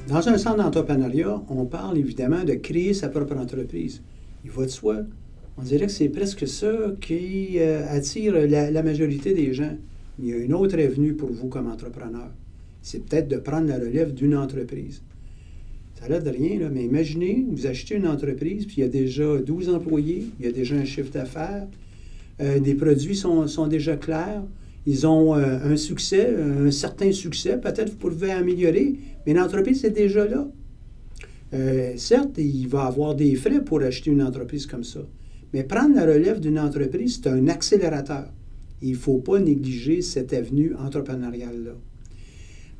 Dans un centre d'entrepreneuriat, on parle évidemment de créer sa propre entreprise. Il va de soi. On dirait que c'est presque ça qui attire la majorité des gens. Il y a une autre avenue pour vous comme entrepreneur. C'est peut-être de prendre la relève d'une entreprise. Ça n'a l'air de rien, là, mais imaginez, vous achetez une entreprise, puis il y a déjà 12 employés, il y a déjà un chiffre d'affaires, des produits sont déjà clairs, ils ont un succès, un certain succès, peut-être vous pouvez améliorer, mais l'entreprise est déjà là. Certes, il va y avoir des frais pour acheter une entreprise comme ça, mais prendre la relève d'une entreprise, c'est un accélérateur. Il ne faut pas négliger cette avenue entrepreneuriale-là.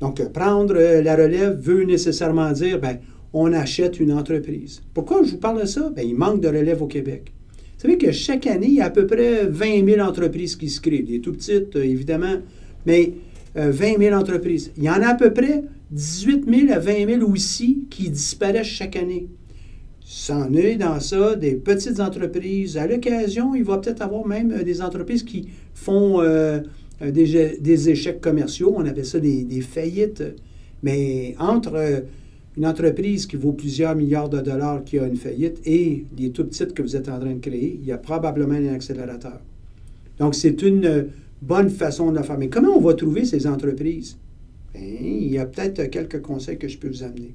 Donc, prendre la relève veut nécessairement dire, bien, on achète une entreprise. Pourquoi je vous parle de ça? Bien, il manque de relève au Québec. Vous savez que chaque année, il y a à peu près 20 000 entreprises qui se créent. Des tout petites, évidemment, mais 20 000 entreprises. Il y en a à peu près 18 000 à 20 000 aussi qui disparaissent chaque année. C'en est dans ça des petites entreprises. À l'occasion, il va peut-être avoir même des entreprises qui font des échecs commerciaux. On appelle ça des faillites. Mais entre une entreprise qui vaut plusieurs milliards de dollars qui a une faillite et les tout petites que vous êtes en train de créer, il y a probablement un accélérateur. Donc, c'est une bonne façon de le faire. Mais comment on va trouver ces entreprises? Bien, il y a peut-être quelques conseils que je peux vous amener.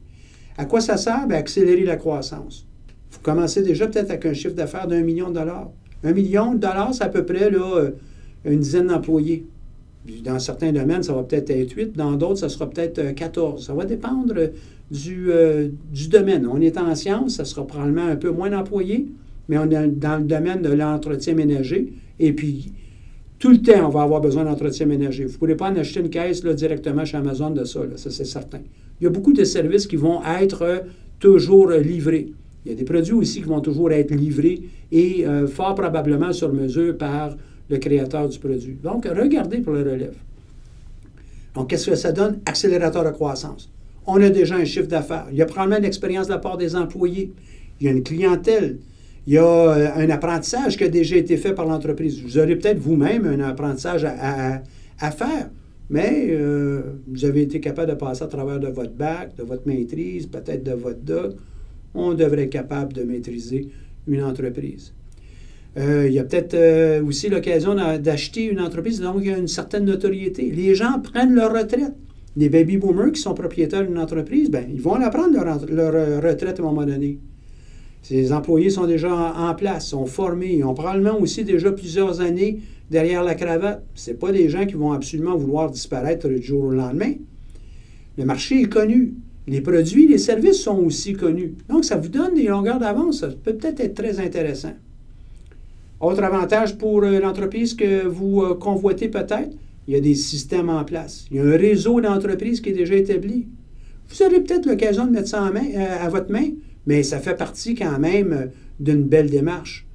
À quoi ça sert? Bien, accélérer la croissance. Vous commencez déjà peut-être avec un chiffre d'affaires d'1 million de dollars. 1 million de dollars, c'est à peu près là, une dizaine d'employés. Dans certains domaines, ça va peut-être être 8. Dans d'autres, ça sera peut-être 14. Ça va dépendre du domaine. On est en sciences, ça sera probablement un peu moins d'employés, mais on est dans le domaine de l'entretien ménager. Et puis, tout le temps, on va avoir besoin d'entretien ménager. Vous ne pourrez pas en acheter une caisse là, directement chez Amazon de ça, là, ça c'est certain. Il y a beaucoup de services qui vont être toujours livrés. Il y a des produits aussi qui vont toujours être livrés et fort probablement sur mesure par le créateur du produit. Donc, regardez pour le relève. Donc, qu'est-ce que ça donne? Accélérateur de croissance. On a déjà un chiffre d'affaires. Il y a probablement une expérience de la part des employés. Il y a une clientèle. Il y a un apprentissage qui a déjà été fait par l'entreprise. Vous aurez peut-être vous-même un apprentissage à faire, mais vous avez été capable de passer à travers de votre bac, de votre maîtrise, peut-être de votre doc. On devrait être capable de maîtriser une entreprise. Il y a peut-être aussi l'occasion d'acheter une entreprise, donc il y a une certaine notoriété. Les gens prennent leur retraite. Les baby boomers qui sont propriétaires d'une entreprise, bien, ils vont la prendre leur retraite à un moment donné. Ces employés sont déjà en place, sont formés, ils ont probablement aussi déjà plusieurs années derrière la cravate. Ce n'est pas des gens qui vont absolument vouloir disparaître du jour au lendemain. Le marché est connu. Les produits, les services sont aussi connus. Donc, ça vous donne des longueurs d'avance. Ça peut peut-être être très intéressant. Autre avantage pour l'entreprise que vous convoitez peut-être, il y a des systèmes en place. Il y a un réseau d'entreprises qui est déjà établi. Vous aurez peut-être l'occasion de mettre ça à votre main, mais ça fait partie quand même d'une belle démarche.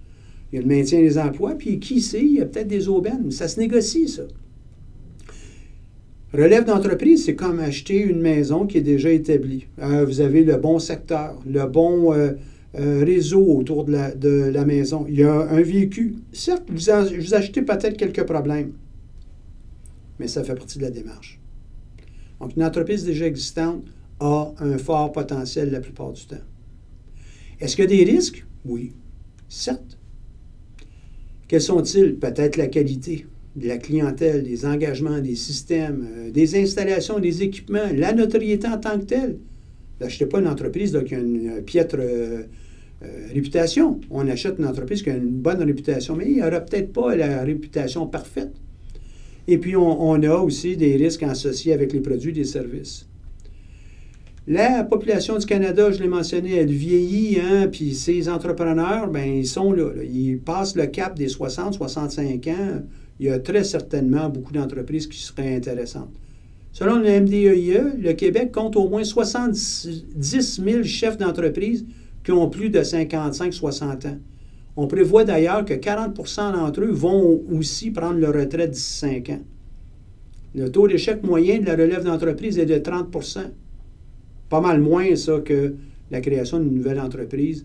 Il y a le maintien des emplois, puis qui sait, il y a peut-être des aubaines. Ça se négocie, ça. Relève d'entreprise, c'est comme acheter une maison qui est déjà établie. Vous avez le bon secteur, le bon réseau autour de la maison. Il y a un véhicule. Certes, vous achetez peut-être quelques problèmes, mais ça fait partie de la démarche. Donc, une entreprise déjà existante a un fort potentiel la plupart du temps. Est-ce qu'il y a des risques? Oui, certes. Quels sont-ils? Peut-être la qualité de la clientèle, des engagements, des systèmes, des installations, des équipements, la notoriété en tant que telle. N'achetez pas une entreprise là, qui a une piètre réputation. On achète une entreprise qui a une bonne réputation, mais il n'y aura peut-être pas la réputation parfaite. Et puis, on a aussi des risques associés avec les produits et les services. La population du Canada, je l'ai mentionné, elle vieillit, hein, puis ces entrepreneurs, bien, ils sont là. Ils passent le cap des 60, 65 ans. Il y a très certainement beaucoup d'entreprises qui seraient intéressantes. Selon le MDEIE, le Québec compte au moins 70 000 chefs d'entreprise qui ont plus de 55-60 ans. On prévoit d'ailleurs que 40 d'entre eux vont aussi prendre leur retraite d'ici 5 ans. Le taux d'échec moyen de la relève d'entreprise est de 30 pas mal moins, ça, que la création d'une nouvelle entreprise.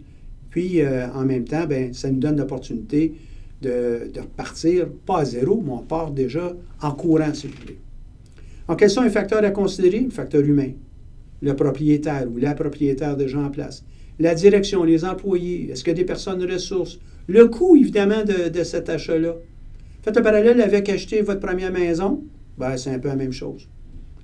Puis, en même temps, bien, ça nous donne l'opportunité de repartir, pas à zéro, mais on part déjà en courant, s'il vous plaît. Donc, quels sont les facteurs à considérer? Le facteur humain. le propriétaire ou la propriétaire déjà en place. La direction, les employés, est-ce qu'il y a des personnes ressources? Le coût, évidemment, de cet achat-là. Faites le parallèle avec acheter votre première maison, ben, c'est un peu la même chose.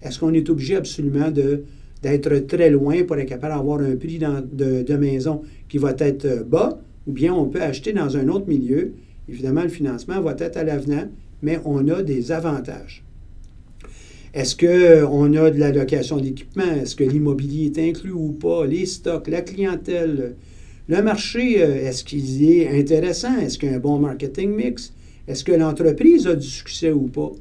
Est-ce qu'on est obligé absolument d'être très loin pour être capable d'avoir un prix de maison qui va être bas, ou bien on peut acheter dans un autre milieu? Évidemment, le financement va être à l'avenant, mais on a des avantages. Est-ce qu'on a de la location d'équipement? Est-ce que l'immobilier est inclus ou pas? Les stocks, la clientèle, le marché, est-ce qu'il est intéressant? Est-ce qu'il y a un bon marketing mix? Est-ce que l'entreprise a du succès ou pas?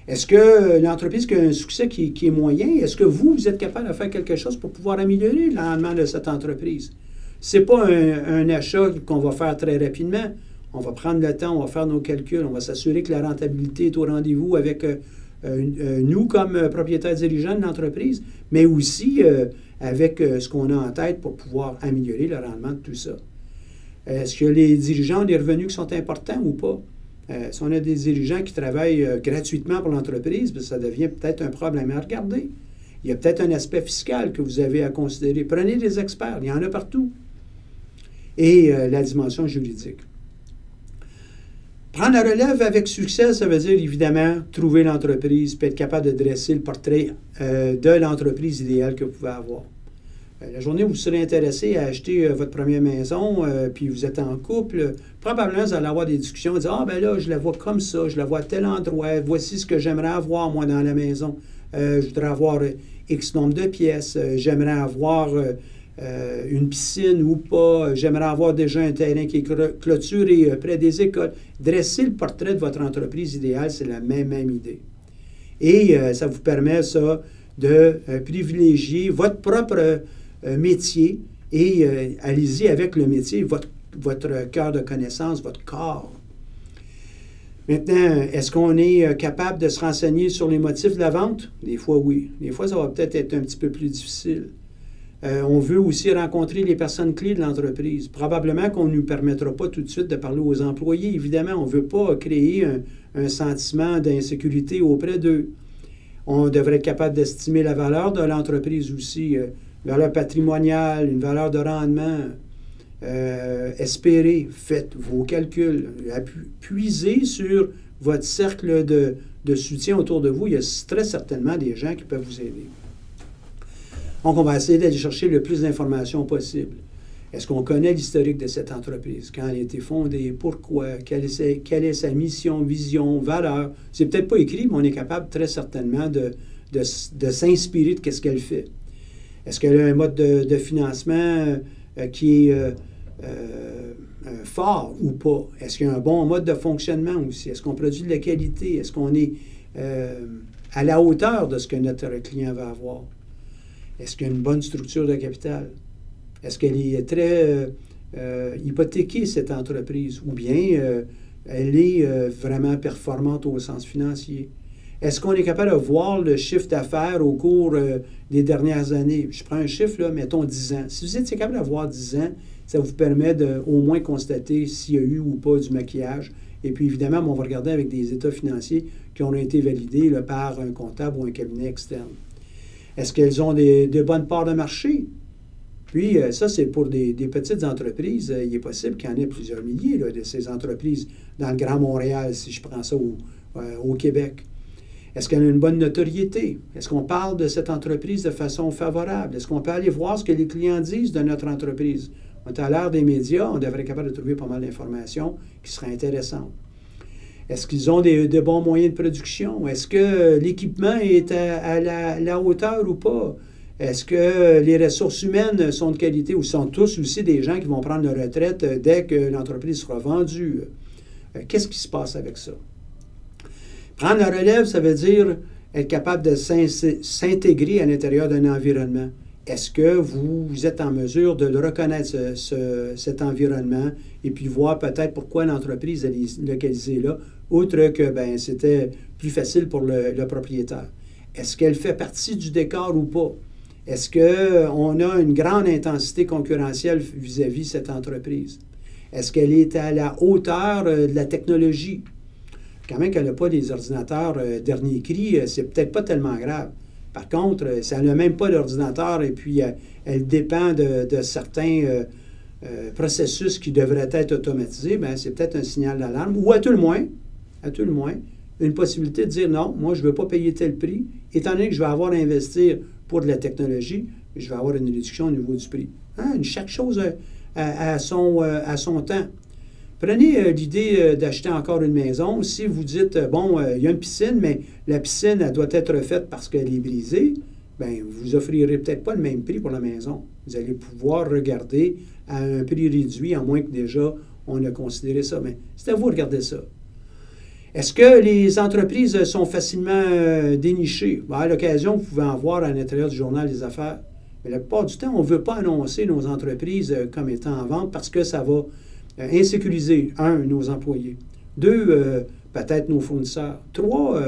Est-ce que l'entreprise a un succès qui est moyen? Est-ce que vous êtes capable de faire quelque chose pour pouvoir améliorer le rendement de cette entreprise? Ce n'est pas un achat qu'on va faire très rapidement. On va prendre le temps, on va faire nos calculs, on va s'assurer que la rentabilité est au rendez-vous avec nous comme propriétaires dirigeants de l'entreprise, mais aussi avec ce qu'on a en tête pour pouvoir améliorer le rendement de tout ça. Est-ce que les dirigeants ont des revenus qui sont importants ou pas? Si on a des dirigeants qui travaillent gratuitement pour l'entreprise, ça devient peut-être un problème à regarder. Il y a peut-être un aspect fiscal que vous avez à considérer. Prenez des experts, il y en a partout. Et la dimension juridique. Prendre la relève avec succès, ça veut dire évidemment trouver l'entreprise puis être capable de dresser le portrait de l'entreprise idéale que vous pouvez avoir. La journée où vous serez intéressé à acheter votre première maison, puis vous êtes en couple, probablement vous allez avoir des discussions, dire « Ah, ben là, je la vois comme ça, je la vois à tel endroit, voici ce que j'aimerais avoir, moi, dans la maison. Je voudrais avoir X nombre de pièces, j'aimerais avoir une piscine ou pas, j'aimerais avoir déjà un terrain qui est clôturé près des écoles. » Dresser le portrait de votre entreprise idéale, c'est la même idée. Et ça vous permet, ça, de privilégier votre propre métier et allez-y avec le métier, votre cœur de connaissance, votre corps. Maintenant, est-ce qu'on est capable de se renseigner sur les motifs de la vente? Des fois, oui. Des fois, ça va peut-être être un petit peu plus difficile. On veut aussi rencontrer les personnes clés de l'entreprise. Probablement qu'on ne nous permettra pas tout de suite de parler aux employés. Évidemment, on ne veut pas créer un sentiment d'insécurité auprès d'eux. On devrait être capable d'estimer la valeur de l'entreprise aussi, une valeur patrimoniale, une valeur de rendement. Espérez, faites vos calculs, puisez sur votre cercle de soutien autour de vous. Il y a très certainement des gens qui peuvent vous aider. Donc, on va essayer d'aller chercher le plus d'informations possible. Est-ce qu'on connaît l'historique de cette entreprise? Quand elle a été fondée? Pourquoi? Quelle est sa mission, vision, valeur? C'est peut-être pas écrit, mais on est capable très certainement de s'inspirer de ce qu'elle fait. Est-ce qu'elle a un mode de financement qui est fort ou pas? Est-ce qu'il y a un bon mode de fonctionnement aussi? Est-ce qu'on produit de la qualité? Est-ce qu'on est à la hauteur de ce que notre client va avoir? Est-ce qu'il y a une bonne structure de capital? Est-ce qu'elle est très hypothéquée, cette entreprise? Ou bien elle est vraiment performante au sens financier? Est-ce qu'on est capable de voir le chiffre d'affaires au cours des dernières années? Je prends un chiffre, là, mettons 10 ans. Si vous êtes capable de voir 10 ans, ça vous permet de au moins constater s'il y a eu ou pas du maquillage. Et puis, évidemment, on va regarder avec des états financiers qui ont été validés là, par un comptable ou un cabinet externe. Est-ce qu'elles ont de bonnes parts de marché? Puis, ça, c'est pour des petites entreprises. Il est possible qu'il y en ait plusieurs milliers là, de ces entreprises dans le Grand Montréal, si je prends ça au Québec. Est-ce qu'elle a une bonne notoriété? Est-ce qu'on parle de cette entreprise de façon favorable? Est-ce qu'on peut aller voir ce que les clients disent de notre entreprise? On est à l'ère des médias, on devrait être capable de trouver pas mal d'informations qui seraient intéressantes. Est-ce qu'ils ont de bons moyens de production? Est-ce que l'équipement est à la hauteur ou pas? Est-ce que les ressources humaines sont de qualité ou sont tous aussi des gens qui vont prendre leur retraite dès que l'entreprise sera vendue? Qu'est-ce qui se passe avec ça? Prendre la relève, ça veut dire être capable de s'intégrer à l'intérieur d'un environnement. Est-ce que vous êtes en mesure de le reconnaître, cet environnement, et puis voir peut-être pourquoi l'entreprise est localisée là, outre que c'était plus facile pour le propriétaire? Est-ce qu'elle fait partie du décor ou pas? Est-ce qu'on a une grande intensité concurrentielle vis-à-vis de cette entreprise? Est-ce qu'elle est à la hauteur de la technologie? Quand même qu'elle n'a pas des ordinateurs dernier cri, c'est peut-être pas tellement grave. Par contre, si elle n'a même pas d'ordinateur et puis elle dépend de certains processus qui devraient être automatisés, bien, c'est peut-être un signal d'alarme. Ou à tout le moins, une possibilité de dire non, moi, je ne veux pas payer tel prix. Étant donné que je vais avoir à investir pour de la technologie, je vais avoir une réduction au niveau du prix. Hein? Chaque chose à son temps. Prenez l'idée d'acheter encore une maison. Si vous dites, bon, il y a une piscine, mais la piscine, elle doit être refaite parce qu'elle est brisée, bien, vous offrirez peut-être pas le même prix pour la maison. Vous allez pouvoir regarder à un prix réduit, à moins que déjà on a considéré ça. Mais c'est à vous de regarder ça. Est-ce que les entreprises sont facilement dénichées? Bien, à l'occasion, vous pouvez en voir à l'intérieur du journal des affaires. Mais la plupart du temps, on ne veut pas annoncer nos entreprises comme étant en vente parce que ça va insécuriser, nos employés. 2, peut-être nos fournisseurs. 3,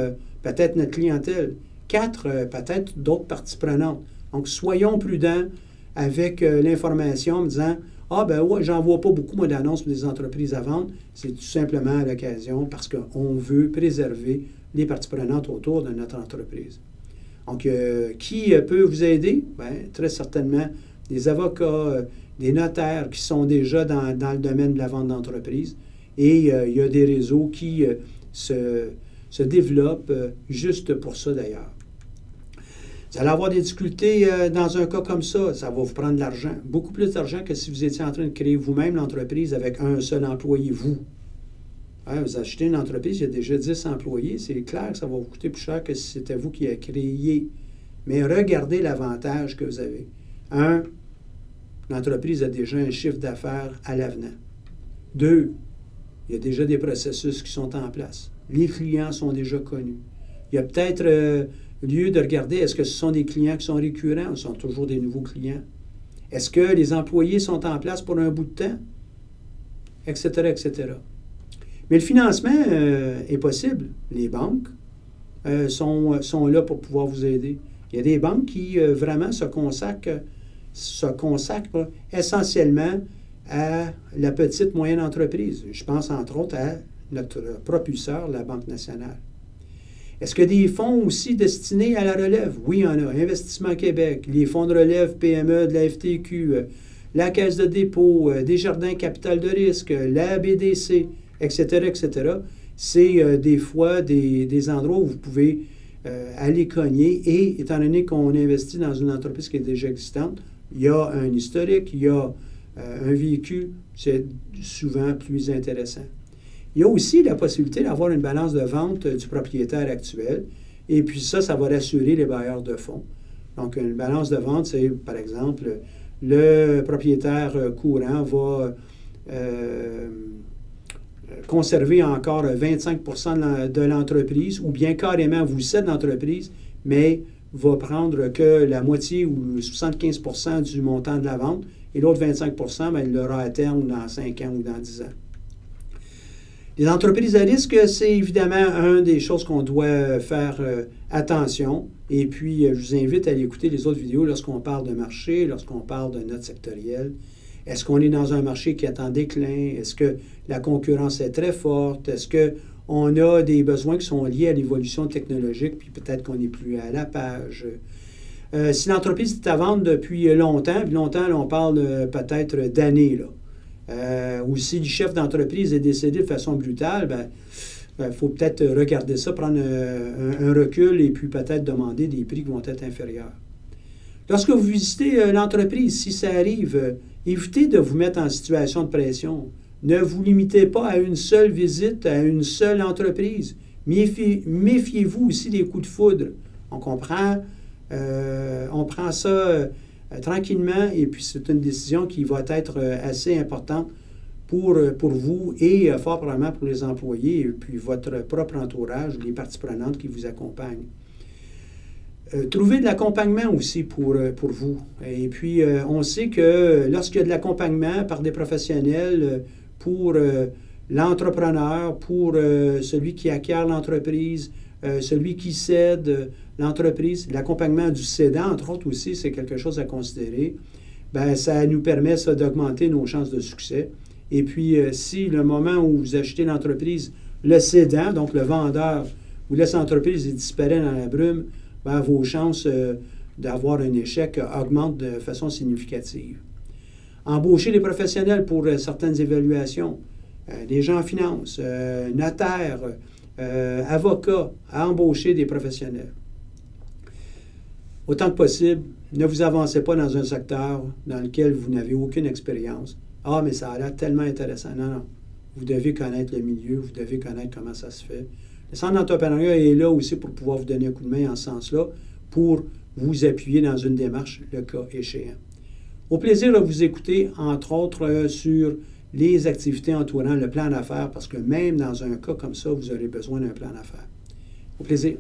peut-être notre clientèle. 4, peut-être d'autres parties prenantes. Donc, soyons prudents avec l'information en disant « Ah, ben ouais, j'en vois pas beaucoup, moi, d'annonces pour des entreprises à vendre. » C'est tout simplement à l'occasion parce qu'on veut préserver les parties prenantes autour de notre entreprise. Donc, qui peut vous aider? Bien, très certainement des avocats, des notaires qui sont déjà dans le domaine de la vente d'entreprise. Et il y a des réseaux qui se développent juste pour ça, d'ailleurs. Vous allez avoir des difficultés dans un cas comme ça. Ça va vous prendre de l'argent. Beaucoup plus d'argent que si vous étiez en train de créer vous-même l'entreprise avec un seul employé, vous. Hein, vous achetez une entreprise, il y a déjà 10 employés. C'est clair que ça va vous coûter plus cher que si c'était vous qui avez créé. Mais regardez l'avantage que vous avez. L'entreprise a déjà un chiffre d'affaires à l'avenant. 2, il y a déjà des processus qui sont en place. Les clients sont déjà connus. Il y a peut-être lieu de regarder, est-ce que ce sont des clients qui sont récurrents ou ce sont toujours des nouveaux clients? Est-ce que les employés sont en place pour un bout de temps? Etc., etc. Mais le financement est possible. Les banques sont là pour pouvoir vous aider. Il y a des banques qui vraiment se consacrent essentiellement à la petite moyenne entreprise. Je pense entre autres à notre propulseur, la Banque nationale. Est-ce que des fonds aussi destinés à la relève? Oui, il y en a. Investissement Québec, les fonds de relève PME de la FTQ, la Caisse de dépôt, Desjardins Capital de risque, la BDC, etc., etc. C'est des fois des endroits où vous pouvez aller cogner et, étant donné qu'on investit dans une entreprise qui est déjà existante, il y a un historique, il y a un véhicule, c'est souvent plus intéressant. Il y a aussi la possibilité d'avoir une balance de vente du propriétaire actuel, et puis ça va rassurer les bailleurs de fonds. Donc, une balance de vente, c'est, par exemple, le propriétaire courant va conserver encore 25 % de l'entreprise, ou bien carrément vous cède l'entreprise, mais va prendre que la moitié ou 75 % du montant de la vente, et l'autre 25 % bien, il l'aura à terme dans 5 ans ou dans 10 ans. Les entreprises à risque, c'est évidemment une des choses qu'on doit faire attention. Et puis, je vous invite à aller écouter les autres vidéos lorsqu'on parle de marché, lorsqu'on parle de note sectorielle. Est-ce qu'on est dans un marché qui est en déclin? Est-ce que la concurrence est très forte? Est-ce qu'on a des besoins qui sont liés à l'évolution technologique, puis peut-être qu'on n'est plus à la page? Si l'entreprise est à vendre depuis longtemps, puis longtemps, là, on parle peut-être d'années, là. Ou si le chef d'entreprise est décédé de façon brutale, il faut peut-être regarder ça, prendre un recul et puis peut-être demander des prix qui vont être inférieurs. Lorsque vous visitez l'entreprise, si ça arrive, évitez de vous mettre en situation de pression. Ne vous limitez pas à une seule visite, à une seule entreprise. Méfiez-vous aussi des coups de foudre. Donc, on prend ça tranquillement, et puis c'est une décision qui va être assez importante pour vous et fort probablement pour les employés et puis votre propre entourage, les parties prenantes qui vous accompagnent. Trouvez de l'accompagnement aussi pour vous. Et puis, on sait que lorsqu'il y a de l'accompagnement par des professionnels pour l'entrepreneur, pour celui qui acquiert l'entreprise, celui qui cède l'entreprise, l'accompagnement du cédant, entre autres aussi, c'est quelque chose à considérer. Bien, ça nous permet d'augmenter nos chances de succès. Et puis, si le moment où vous achetez l'entreprise, le cédant, donc le vendeur, vous laisse l'entreprise et disparaît dans la brume, ben, vos chances d'avoir un échec augmentent de façon significative. Embaucher des professionnels pour certaines évaluations, des gens en finance, notaires, avocats, à embaucher des professionnels. Autant que possible, ne vous avancez pas dans un secteur dans lequel vous n'avez aucune expérience. Ah, mais ça a l'air tellement intéressant. Non, non. Vous devez connaître le milieu, vous devez connaître comment ça se fait. Le Centre d'entrepreneuriat est là aussi pour pouvoir vous donner un coup de main en ce sens-là, pour vous appuyer dans une démarche, le cas échéant. Au plaisir de vous écouter, entre autres, sur les activités entourant le plan d'affaires, parce que même dans un cas comme ça, vous aurez besoin d'un plan d'affaires. Au plaisir.